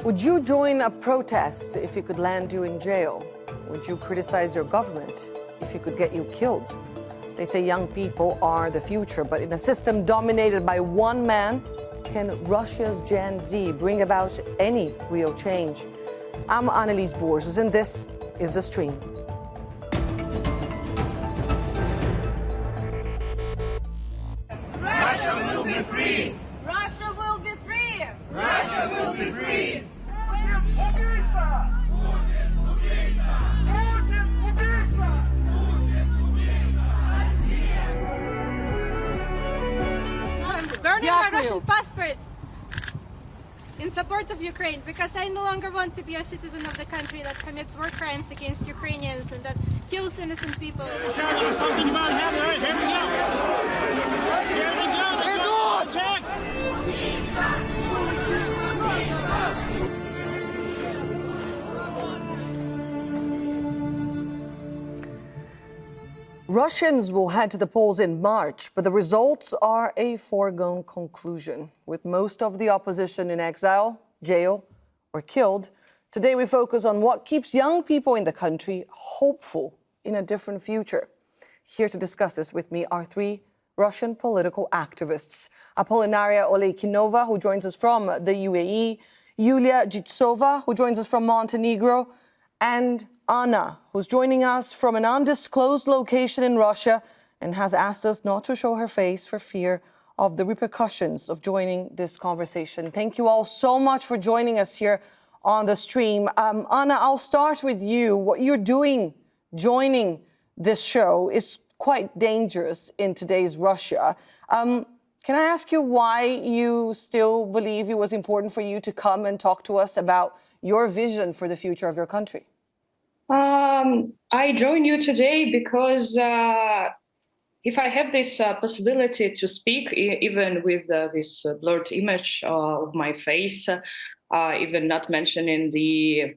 Would you join a protest if it could land you in jail? Would you criticize your government if it could get you killed? They say young people are the future, but in a system dominated by one man, can Russia's Gen Z bring about any real change? I'm Anelise Borges, and this is The Stream. Russia will be free! Russia will be free! Russia will be free! I'm burning my Russian passport in support of Ukraine because I no longer want to be a citizen of the country that commits war crimes against Ukrainians and that kills innocent people. Russians will head to the polls in March, but the results are a foregone conclusion. With most of the opposition in exile, jail, or killed, today we focus on what keeps young people in the country hopeful in a different future. Here to discuss this with me are three Russian political activists. Apollinaria Oleinikova, who joins us from the UAE, Yulia, Zhivtsova, who joins us from Montenegro, and Anna, who's joining us from an undisclosed location in Russia and has asked us not to show her face for fear of the repercussions of joining this conversation. Thank you all so much for joining us here on the stream. Anna, I'll start with you. What you're doing, joining this show, is quite dangerous in today's Russia. Can I ask you why you still believe it was important for you to come and talk to us about your vision for the future of your country? I join you today because if I have this possibility to speak, even with this blurred image of my face, even not mentioning the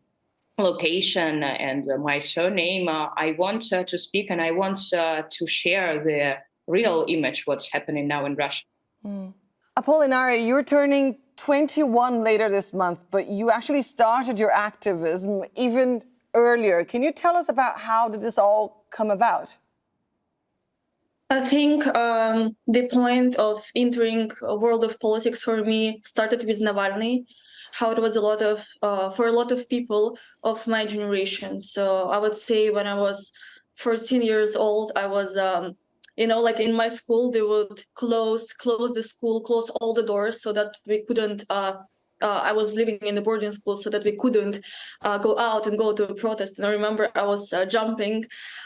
location and my surname, I want to speak and I want to share the real image, what's happening now in Russia. Apollinaria, you're turning 21 later this month, but you actually started your activism even earlier. Can you tell us about how did this all come about? I think the point of entering a world of politics for me started with Navalny, how it was a lot of, for a lot of people of my generation. So I would say when I was 14 years old, I was, like in my school, they would close the school, close all the doors so that we couldn't, I was living in the boarding school so that we couldn't go out and go to a protest. And I remember I was jumping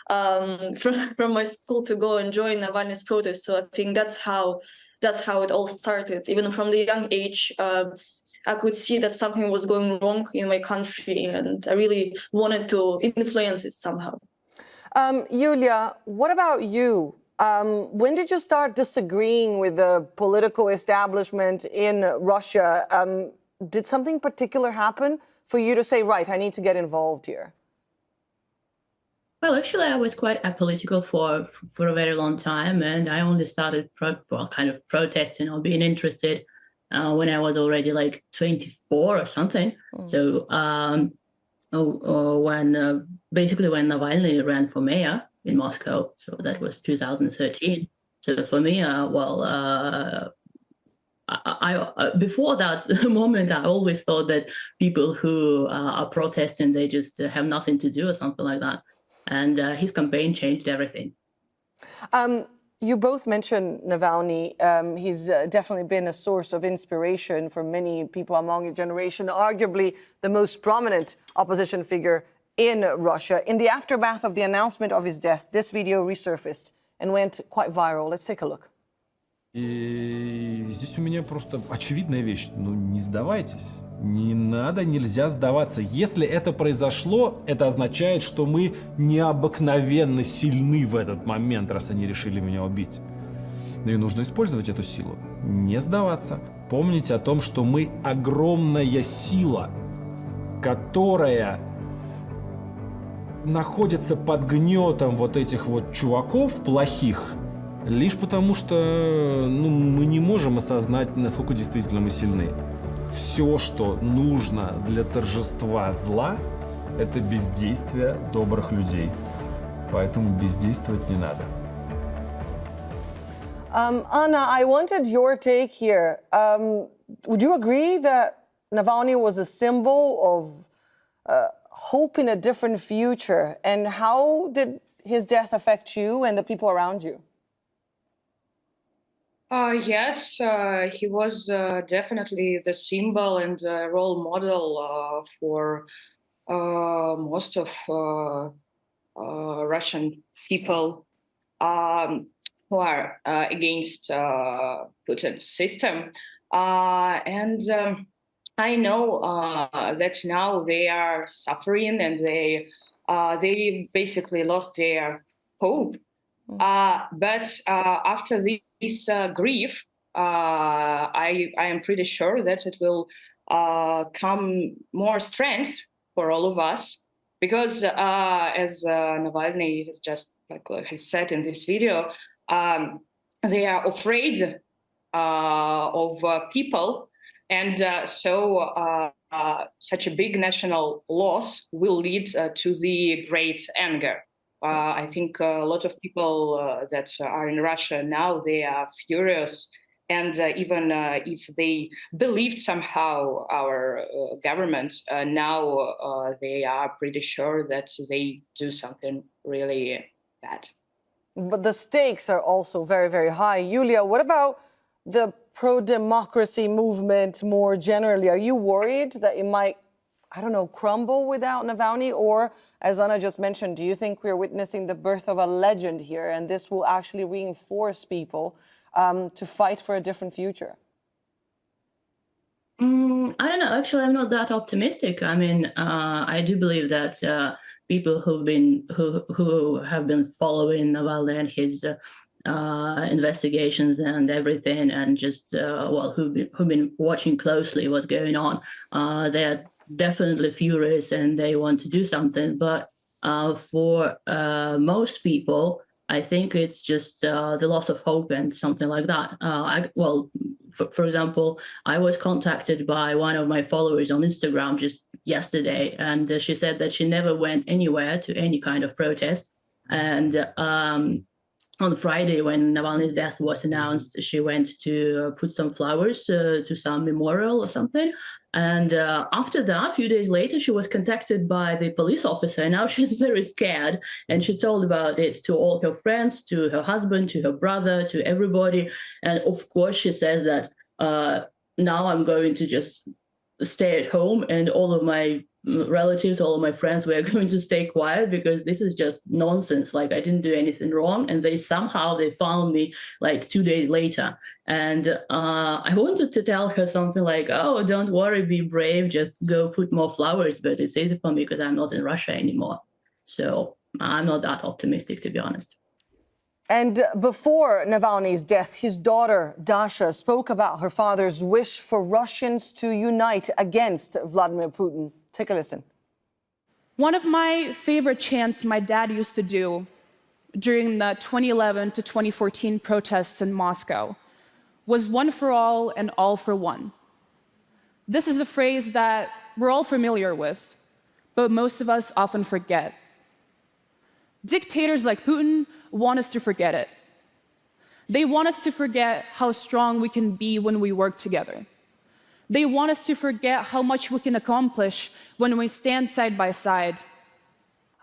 from my school to go and join Navalny's protest. So I think that's how it all started. Even from the young age, I could see that something was going wrong in my country, and I really wanted to influence it somehow. Yulia, what about you? When did you start disagreeing with the political establishment in Russia? Did something particular happen for you to say, right, I need to get involved here? Well, actually, I was quite apolitical for a very long time, and I only started protesting or being interested when I was already like 24 or something. So basically when Navalny ran for mayor in Moscow, so that was 2013. So for me, before that moment, I always thought that people who are protesting, they just have nothing to do or something like that. And his campaign changed everything. You both mentioned Navalny. He's definitely been a source of inspiration for many people among your generation, arguably the most prominent opposition figure in Russia. In the aftermath of the announcement of his death, this video resurfaced and went quite viral. Let's take a look. И здесь у меня просто очевидная вещь. Ну, не сдавайтесь. Не надо, нельзя сдаваться. Если это произошло, это означает, что мы необыкновенно сильны в этот момент, раз они решили меня убить. Ну и нужно использовать эту силу. Не сдаваться. Помнить о том, что мы огромная сила, которая находится под гнетом вот этих вот чуваков плохих, лишь потому что мы не можем осознать, насколько действительно мы сильны. все, что нужно для торжества зла, это бездействие добрых людей. Поэтому бездействовать не надо. Anna, I wanted your take here. Would you agree that Navalny was a symbol of hope in a different future? And how did his death affect you and the people around you? Yes, he was definitely the symbol and role model for most of Russian people who are against Putin's system. And I know that now they are suffering and they basically lost their hope. But after this grief, I am pretty sure that it will come more strength for all of us, because as Navalny has just has said in this video, they are afraid of people, and so such a big national loss will lead to the great anger. I think a lot of people that are in Russia now, they are furious. And even if they believed somehow our government, now they are pretty sure that they do something really bad. But the stakes are also very, very high. Yulia, what about the pro-democracy movement more generally? Are you worried that it might, I don't know, crumble without Navalny? Or, as Anna just mentioned, do you think we're witnessing the birth of a legend here, and this will actually reinforce people to fight for a different future? I don't know. Actually, I'm not that optimistic. I mean, I do believe that people who have been following Navalny and his investigations and everything, and just who've been watching closely what's going on, they are definitely furious and they want to do something. But for most people, I think it's just the loss of hope and something like that. For example, I was contacted by one of my followers on Instagram just yesterday, and she said that she never went anywhere to any kind of protest. And on Friday, when Navalny's death was announced, she went to put some flowers to some memorial or something. And after that, a few days later, she was contacted by the police officer. And now she's very scared. And she told about it to all her friends, to her husband, to her brother, to everybody. And of course, she says that now I'm going to just stay at home, and all of my relatives, all of my friends were going to stay quiet, because this is just nonsense. Like, I didn't do anything wrong, and they found me like 2 days later. And I wanted to tell her something like, oh, don't worry, be brave, just go put more flowers, but it's easy for me because I'm not in Russia anymore. So I'm not that optimistic, to be honest. And before Navalny's death, his daughter, Dasha, spoke about her father's wish for Russians to unite against Vladimir Putin. Take a listen. One of my favorite chants my dad used to do during the 2011 to 2014 protests in Moscow was "one for all and all for one." This is a phrase that we're all familiar with, but most of us often forget. Dictators like Putin want us to forget it. They want us to forget how strong we can be when we work together. They want us to forget how much we can accomplish when we stand side by side.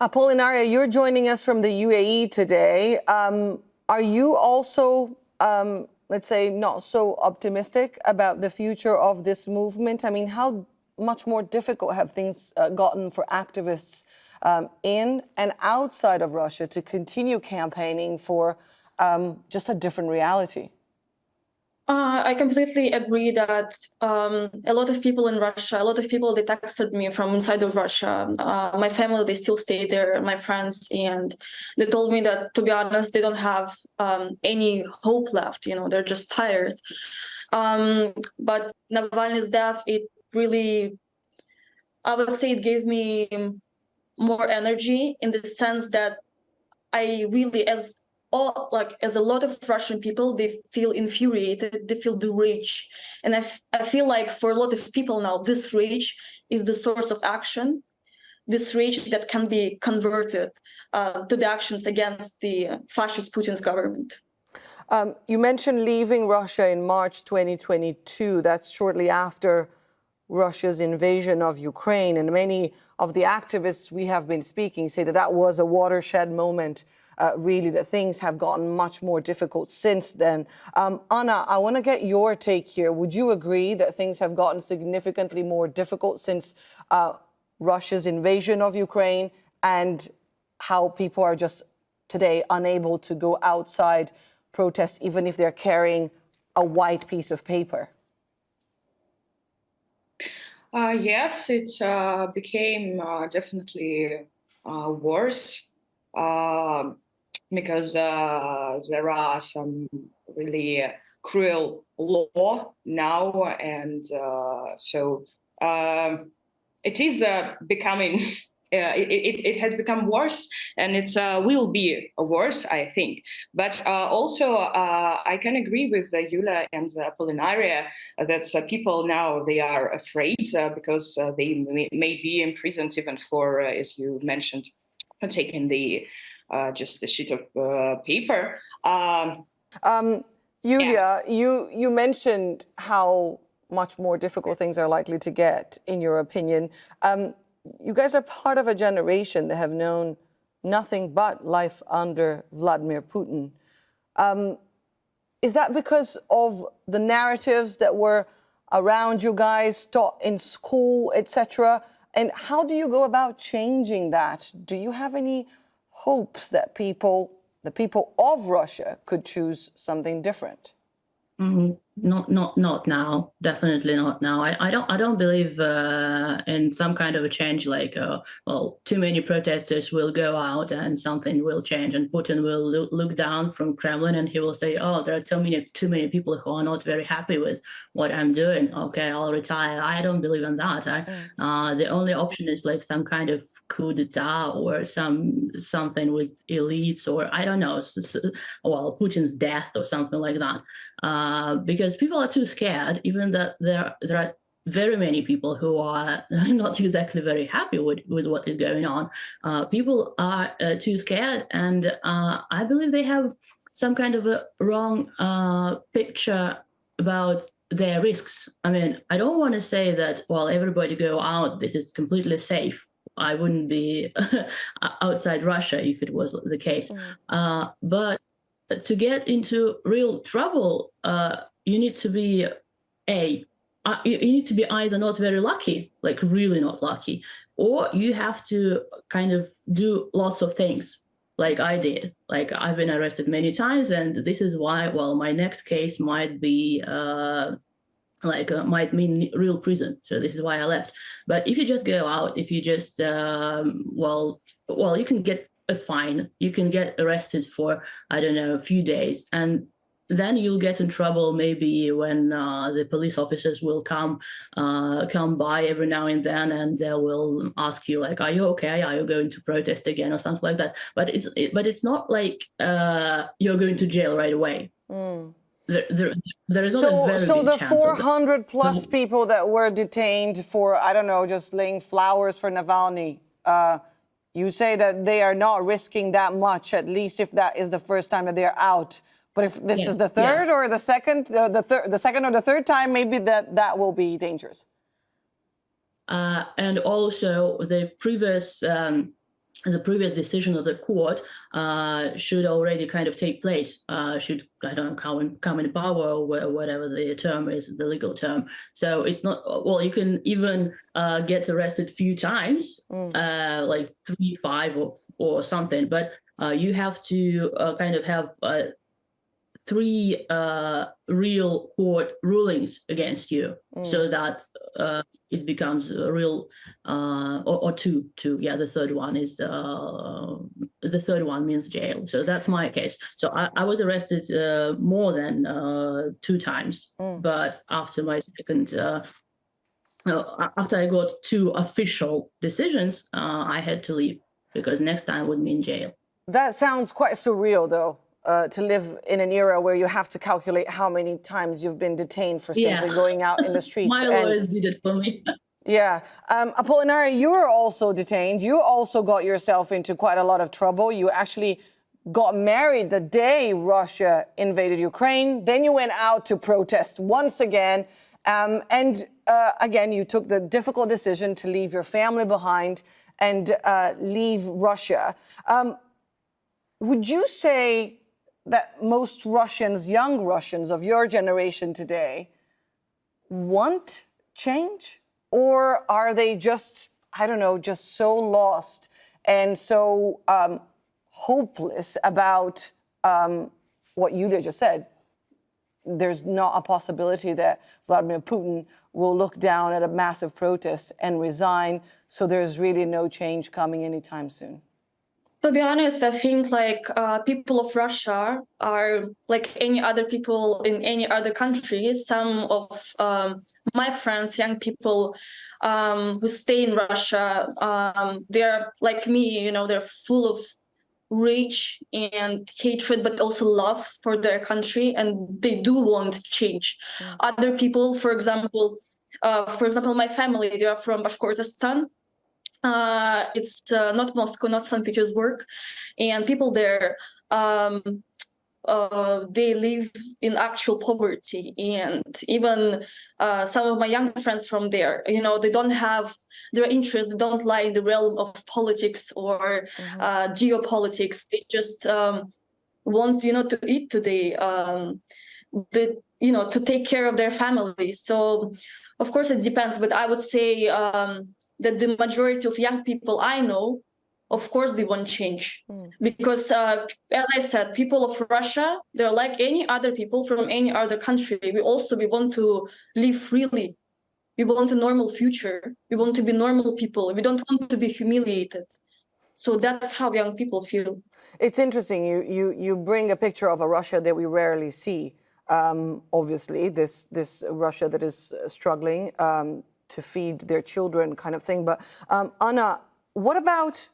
Apollinaria, you're joining us from the UAE today. Are you also, let's say, not so optimistic about the future of this movement? I mean, how much more difficult have things gotten for activists in and outside of Russia to continue campaigning for just a different reality? I completely agree that a lot of people in Russia, a lot of people, they texted me from inside of Russia. My family, they still stay there, my friends, and they told me that, to be honest, they don't have any hope left. You know, they're just tired. But Navalny's death, it really, I would say, it gave me more energy, in the sense that I really, as all, like, as a lot of Russian people, they feel infuriated, they feel the rage. And I feel like for a lot of people now, this rage is the source of action, this rage that can be converted to the actions against the fascist Putin's government. You mentioned leaving Russia in March 2022. That's shortly after Russia's invasion of Ukraine. And many of the activists we have been speaking say that that was a watershed moment, really, that things have gotten much more difficult since then. Anna, I want to get your take here. Would you agree that things have gotten significantly more difficult since Russia's invasion of Ukraine, and how people are just today unable to go outside, protest, even if they're carrying a white piece of paper? Yes, it became definitely worse because there are some really cruel law now, and so it is becoming. It has become worse, and it will be worse, I think. But also, I can agree with Yulia and Apollinaria that people now, they are afraid because they may be imprisoned even for, as you mentioned, taking the just a sheet of paper. Yulia, you mentioned how much more difficult things are likely to get, in your opinion. You guys are part of a generation that have known nothing but life under Vladimir Putin. Is that because of the narratives that were around you guys, taught in school, etc.? And how do you go about changing that? Do you have any hopes that the people of Russia could choose something different? Not now. Definitely not now. I don't believe in some kind of a change. Like, well, too many protesters will go out and something will change, and Putin will look down from Kremlin and he will say, "Oh, there are too many people who are not very happy with what I'm doing. Okay, I'll retire." I don't believe in that. The only option is like some kind of coup d'etat or something with elites, or I don't know, well, Putin's death or something like that. Because people are too scared, even that there are very many people who are not exactly very happy with what is going on. People are too scared, and I believe they have some kind of a wrong picture about their risks. I mean, I don't want to say that, well, everybody go out, this is completely safe. I wouldn't be outside Russia if it was the case. But to get into real trouble, you need to be you need to be either not very lucky, like really not lucky, or you have to kind of do lots of things like I did. Like, I've been arrested many times, and this is why, well, my next case might be might mean real prison. So this is why I left. But if you just go out, if you just well, you can get a fine, you can get arrested for, I don't know, a few days, and then you'll get in trouble maybe when the police officers will come by every now and then, and they will ask you like, "Are you okay? Are you going to protest again?" or something like that. But it's not like you're going to jail right away. There is not a very so big the chance 400 plus people that were detained for, I don't know, just laying flowers for Navalny, you say that they are not risking that much, at least if that is the first time that they're out. But if this is the third or the second, the second or the third time, maybe that will be dangerous. And also the previous decision of the court should already kind of take place, should, I don't know, come in power, or whatever the term is, the legal term. So it's not, well, you can even get arrested a few times, like 3, 5 or something, but you have to kind of have 3 real court rulings against you, so that it becomes a real, or 2. Yeah, the third one is the third one means jail. So that's my case. So I was arrested more than 2 times, but after my second, after I got 2 official decisions, I had to leave because next time would mean jail. That sounds quite surreal, though. to live in an era where you have to calculate how many times you've been detained for simply going out in the streets. My lawyers did it for me. Yeah. Apollinaria, you were also detained. You also got yourself into quite a lot of trouble. You actually got married the day Russia invaded Ukraine. Then you went out to protest once again. Again, you took the difficult decision to leave your family behind and leave Russia. Would you say that most Russians, young Russians of your generation today, want change? Or are they just, I don't know, just so lost and so hopeless about what Yulia just said? There's not a possibility that Vladimir Putin will look down at a massive protest and resign, so there's really no change coming anytime soon. To be honest, I think people of Russia are like any other people in any other country. Some of my friends, young people who stay in Russia, they're like me, they're full of rage and hatred, but also love for their country, and they do want change. Other people, for example, my family, they are from Bashkortostan. It's not Moscow, not St. Petersburg, and people there, they live in actual poverty. And even some of my young friends from there, they don't have their interests, they don't lie in the realm of politics or geopolitics. They just want, to eat today, to take care of their families. So, of course, it depends, but I would say that the majority of young people I know, of course, they want change. Because, as I said, people of Russia, they're like any other people from any other country. We want to live freely. We want a normal future. We want to be normal people. We don't want to be humiliated. So that's how young people feel. It's interesting. You bring a picture of a Russia that we rarely see. Obviously, this Russia that is struggling to feed their children, kind of thing. But Anna, what about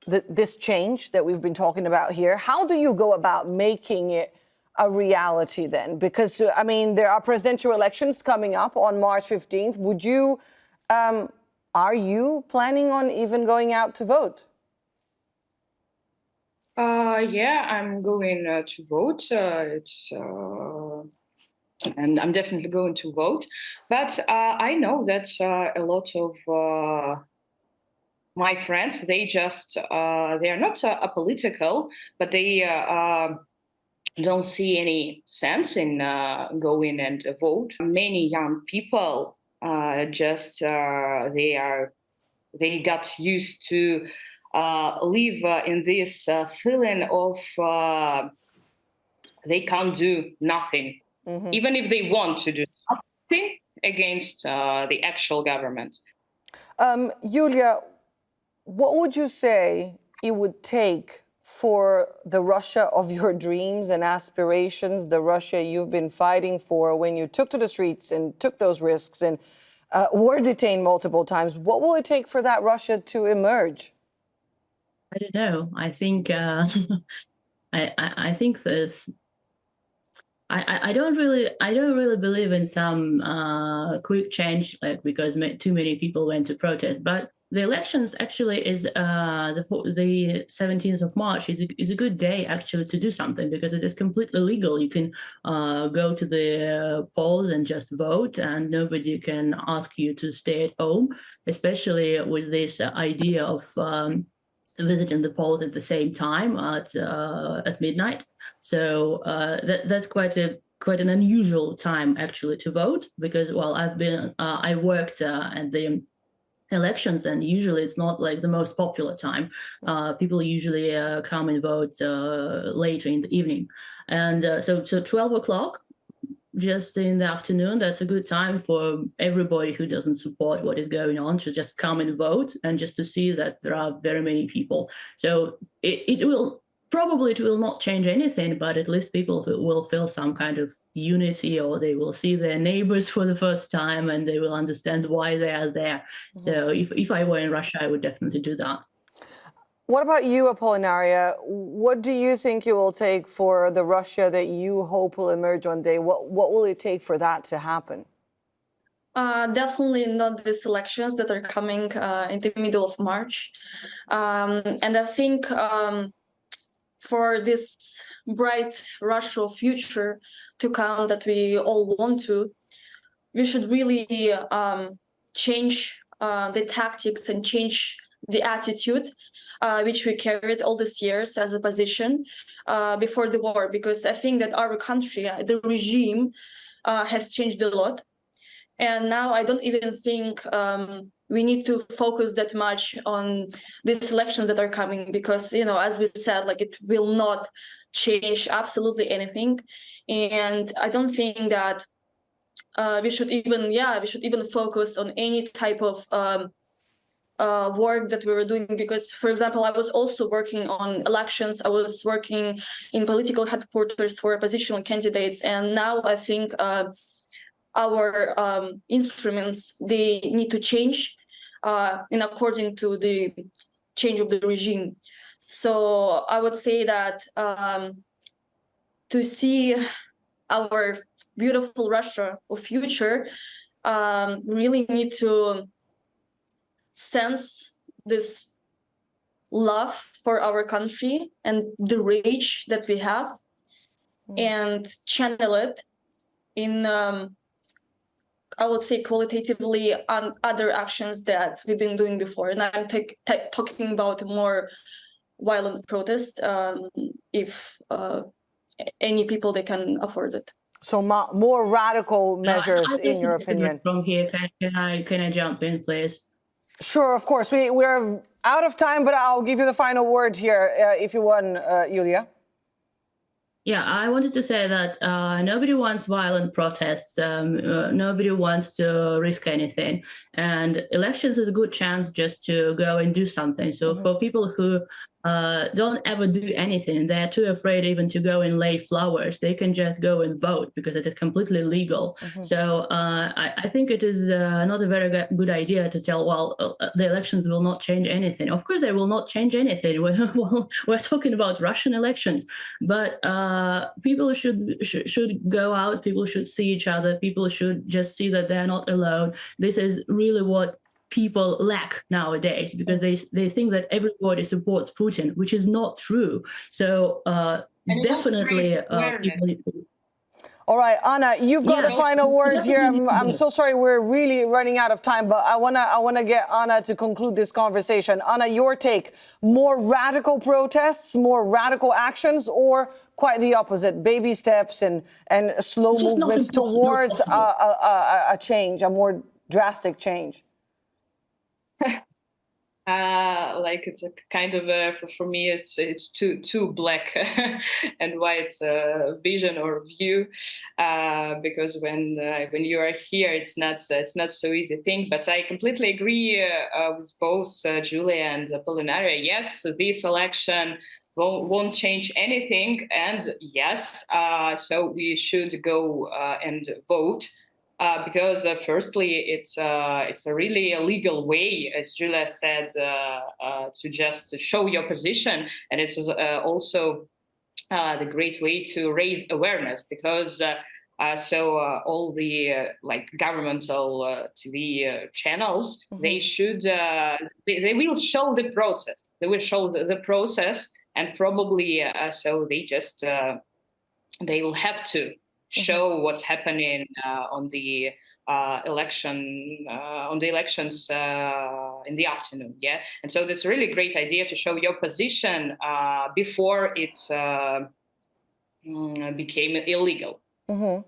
this change that we've been talking about here? How do you go about making it a reality then? Because I mean, there are presidential elections coming up on March 15th. Would you, are you planning on even going out to vote? Yeah, I'm going to vote. And I'm definitely going to vote. But I know that a lot of my friends, they are not apolitical, but they don't see any sense in going and vote. Many young people they got used to live in this feeling of they can't do nothing, even if they want to do something against the actual government. Yulia, what would you say it would take for the Russia of your dreams and aspirations, the Russia you've been fighting for when you took to the streets and took those risks and were detained multiple times? What will it take for that Russia to emerge? I don't know. I think I think this. I don't really believe in some quick change, like because too many people went to protest. But the elections actually is the 17th of March is a good day actually to do something, because it is completely legal. You can go to the polls and just vote, and nobody can ask you to stay at home, especially with this idea of visiting the polls at the same time at midnight. So that's quite an unusual time actually to vote, because I worked at the elections, and usually it's not like the most popular time. People usually come and vote later in the evening, and so 12 o'clock. Just in the afternoon, that's a good time for everybody who doesn't support what is going on to just come and vote, and just to see that there are very many people. So it will not change anything, but at least people will feel some kind of unity, or they will see their neighbors for the first time, and they will understand why they are there. So if I were in Russia, I would definitely do that. What about you, Apollinaria? What do you think it will take for the Russia that you hope will emerge one day? What will it take for that to happen? Definitely not these elections that are coming in the middle of March. And I think for this bright Russia future to come that we all want to, we should really change the tactics and change the attitude which we carried all these years as a position before the war, because I think that our country, the regime, has changed a lot. And now I don't even think we need to focus that much on these elections that are coming, because, you know, as we said, like, it will not change absolutely anything. And I don't think that we should even focus on any type of work that we were doing, because, for example, I was also working on elections. I was working in political headquarters for oppositional candidates, and now I think our instruments, they need to change in according to the change of the regime. So I would say that to see our beautiful Russia of future, really need to sense this love for our country and the rage that we have, and channel it in I would say qualitatively on other actions that we've been doing before. And I'm talking about more violent protest, if any people, they can afford it. So more radical measures, in your opinion? From here, can I jump in, please? Sure, of course. We're out of time, but I'll give you the final word here, if you want, Yulia. Yeah, I wanted to say that nobody wants violent protests. Nobody wants to risk anything. And elections is a good chance just to go and do something. So for people who don't ever do anything, they're too afraid even to go and lay flowers, they can just go and vote because it is completely legal. So I think it is not a very good idea to tell, well, the elections will not change anything. Of course, they will not change anything. We're talking about Russian elections, but people should go out, people should see each other, people should just see that they're not alone. This is really what people lack nowadays, because they think that everybody supports Putin, which is not true. So definitely people. All right, Anna, you've got the final word here. I'm so sorry, we're really running out of time, but I wanna get Anna to conclude this conversation. Anna, your take: more radical protests, more radical actions, or quite the opposite, baby steps and slow movements towards a change, a more drastic change? Like, it's a kind of for me it's too black and white vision or view, because when you are here, it's not so easy thing. But I completely agree with both Julia and Apollinaria. Yes, this election won't change anything, and yes, so we should go and vote. Because firstly, it's a really legal way, as Julia said, to just show your position, and it's also the great way to raise awareness, because all the like governmental TV channels, they should they will show the process. They will show the process, and probably so they just they will have to show what's happening on the elections in the afternoon. Yeah, and so that's a really great idea to show your position before it became illegal.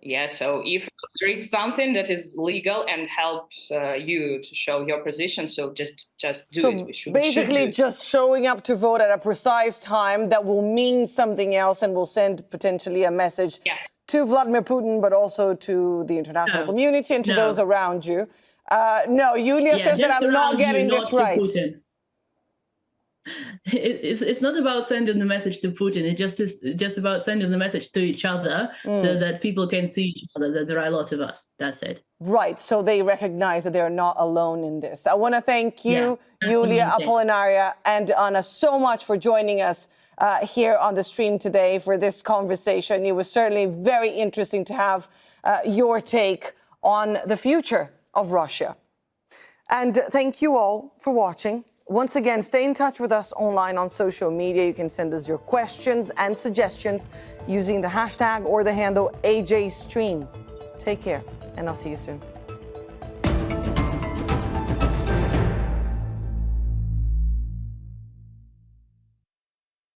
Yeah, so if there is something that is legal and helps you to show your position, so just do it. We should basically just showing up to vote at a precise time that will mean something else and will send potentially a message to Vladimir Putin, but also to the international community and to those around you. No, Yulia says that I'm not getting this right. It's not about sending the message to Putin. It's just about sending the message to each other so that people can see each other, that there are a lot of us. That's it. Right, so they recognize that they're not alone in this. I want to thank you, Yulia, Apollinaria, and Anna so much for joining us here on the stream today for this conversation. It was certainly very interesting to have your take on the future of Russia. And thank you all for watching. Once again, stay in touch with us online on social media. You can send us your questions and suggestions using the hashtag or the handle AJStream. Take care, and I'll see you soon.